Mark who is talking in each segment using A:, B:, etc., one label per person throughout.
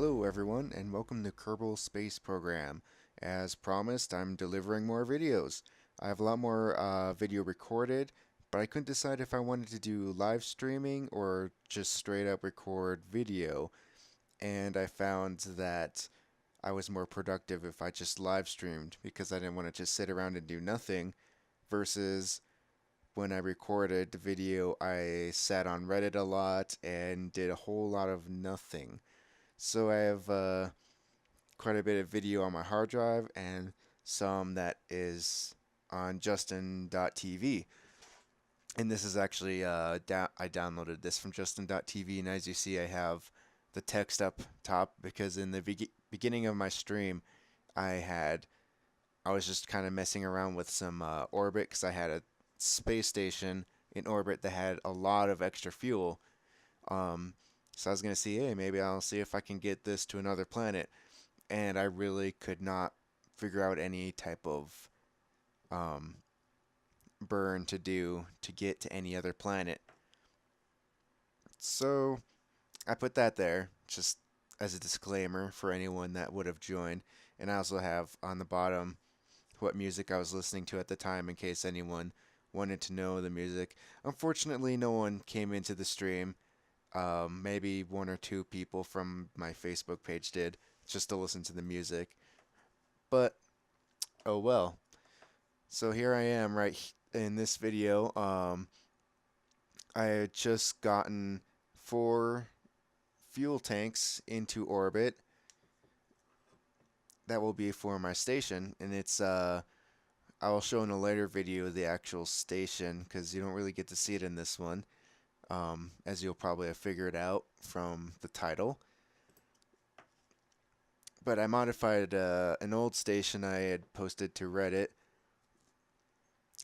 A: Hello everyone and welcome to Kerbal Space Program. As promised, I'm delivering more videos. I have a lot more video recorded, but I couldn't decide if I wanted to do live streaming or just straight up record video. And I found that I was more productive if I just live streamed because I didn't want to just sit around and do nothing versus when I recorded the video, I sat on Reddit a lot and did a whole lot of nothing. So I have quite a bit of video on my hard drive and some that is on Justin.tv. And this is actually, I downloaded this from Justin.tv, and as you see, I have the text up top because in the beginning of my stream, I was just kind of messing around with some orbit because I had a space station in orbit that had a lot of extra fuel. Um, so I was gonna see, hey, maybe I'll see if I can get this to another planet, and I really could not figure out any type of um, burn to do to get to any other planet. So I put that there just as a disclaimer for anyone that would have joined, and I also have on the bottom what music I was listening to at the time in case anyone wanted to know the music. Unfortunately, no one came into the stream. Maybe one or two people from my Facebook page did just to listen to the music. But oh well. So here I am in this video. I had just gotten 4 fuel tanks into orbit. That will be for my station, and I will show in a later video the actual station because you don't really get to see it in this one, as you'll probably have figured out from the title. But I modified an old station I had posted to Reddit,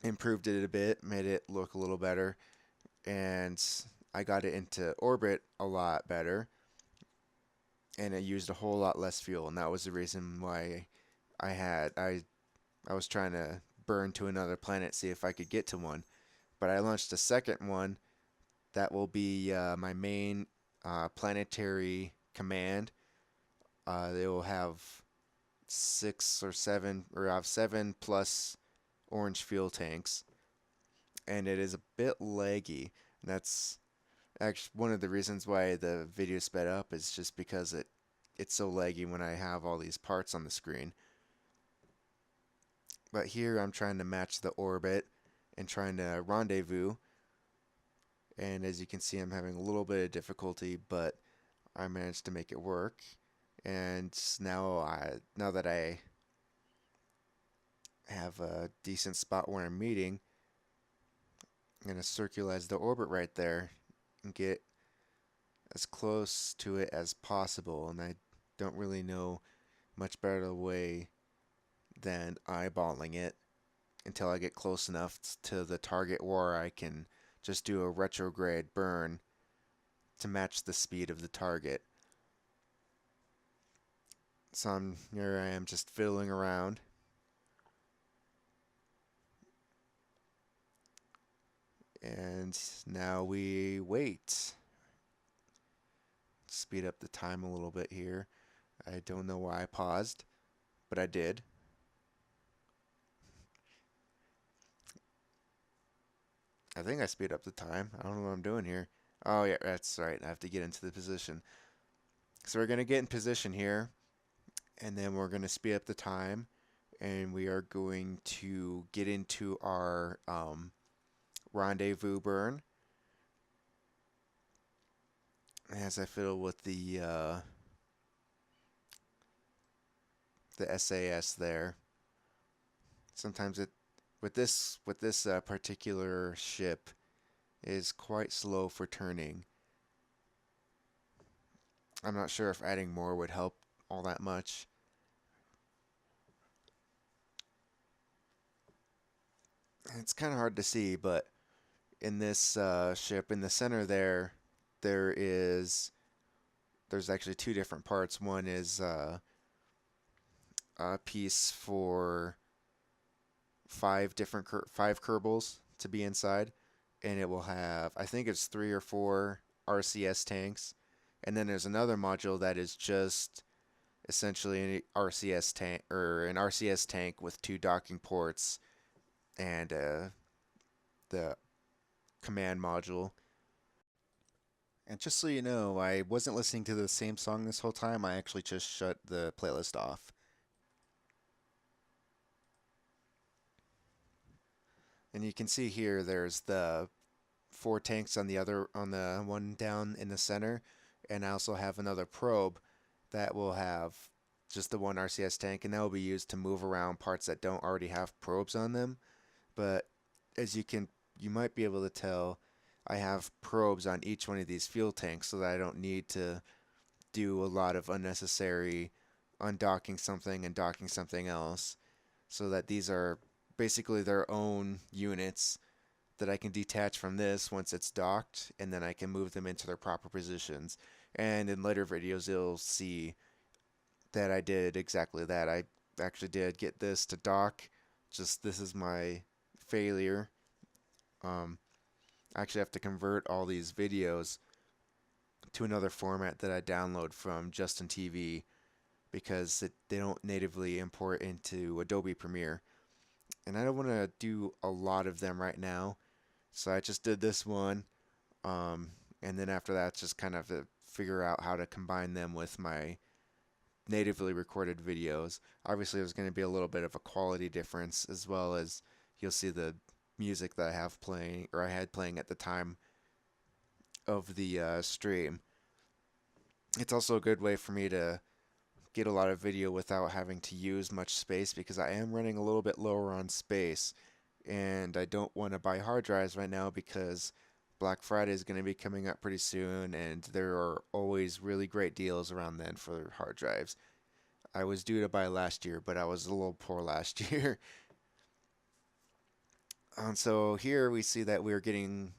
A: improved it a bit, made it look a little better, and I got it into orbit a lot better, and it used a whole lot less fuel, and that was the reason why I was trying to burn to another planet, see if I could get to one. But I launched a second one that will be my main planetary command. They will have 7 plus orange fuel tanks, and it is a bit laggy. And that's actually one of the reasons why the video sped up is just because it's so laggy when I have all these parts on the screen. But here I'm trying to match the orbit and trying to rendezvous, and as you can see I'm having a little bit of difficulty, but I managed to make it work. And now that I have a decent spot where I'm meeting, I'm going to circularize the orbit right there and get as close to it as possible. And I don't really know much better way than eyeballing it until I get close enough to the target where I can just do a retrograde burn to match the speed of the target. So here I am just fiddling around. And now we wait. Speed up the time a little bit here. I don't know why I paused, but I did. I think I speed up the time. I don't know what I'm doing here. Oh yeah, that's right. I have to get into the position. So we're going to get in position here, and then we're going to speed up the time, and we are going to get into our rendezvous burn. As I fiddle with the SAS there. Sometimes it with this particular ship is quite slow for turning. I'm not sure if adding more would help all that much. It's kind of hard to see, but in this ship in the center there's actually 2 different parts. One is a piece for 5 Kerbals to be inside, and it will have, I think it's 3 or 4 RCS tanks, And then there's another module that is just essentially an RCS tank with two docking ports and the command module. And just so you know, I wasn't listening to the same song this whole time. I actually just shut the playlist off. And you can see here there's the 4 tanks on the one down in the center, and I also have another probe that will have just the one RCS tank, and that will be used to move around parts that don't already have probes on them. But as you might be able to tell, I have probes on each one of these fuel tanks so that I don't need to do a lot of unnecessary undocking something and docking something else, so that these are basically their own units that I can detach from this once it's docked, and then I can move them into their proper positions. And in later videos, you'll see that I did exactly that. I actually did get this to dock. Just this is my failure. I actually have to convert all these videos to another format that I download from Justin TV because they don't natively import into Adobe Premiere. And I don't want to do a lot of them right now, so I just did this one. And then after that, just kind of to figure out how to combine them with my natively recorded videos. Obviously, there's going to be a little bit of a quality difference, as well as you'll see the music that I have playing, or I had playing at the time of the stream. It's also a good way for me to get a lot of video without having to use much space, because I am running a little bit lower on space, and I don't want to buy hard drives right now because Black Friday is going to be coming up pretty soon, and there are always really great deals around then for hard drives. I was due to buy last year, but I was a little poor last year. And so here we see that we're getting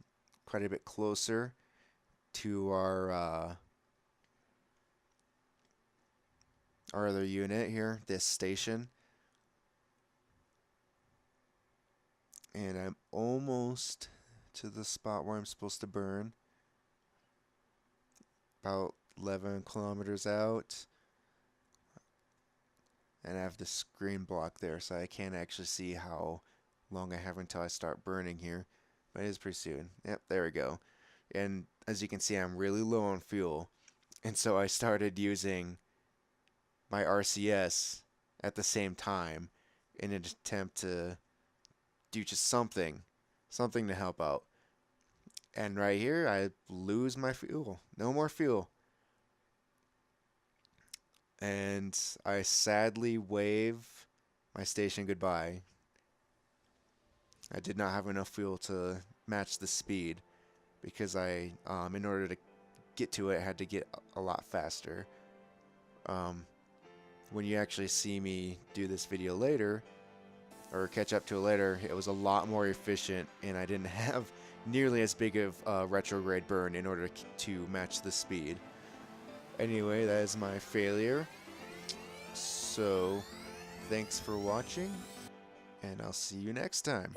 A: quite a bit closer to our other unit here, this station. And I'm almost to the spot where I'm supposed to burn. About 11 kilometers out. And I have the screen block there, so I can't actually see how long I have until I start burning here. But it is pretty soon. Yep, there we go. And as you can see, I'm really low on fuel. And so I started using my RCS at the same time in an attempt to do just something to help out. And right here, I lose my fuel. No more fuel. And I sadly wave my station goodbye. I did not have enough fuel to match the speed, because in order to get to it, I had to get a lot faster. When you actually see me do this video later, or catch up to it later, it was a lot more efficient, and I didn't have nearly as big of a retrograde burn in order to match the speed. Anyway, that is my failure. So, thanks for watching, and I'll see you next time.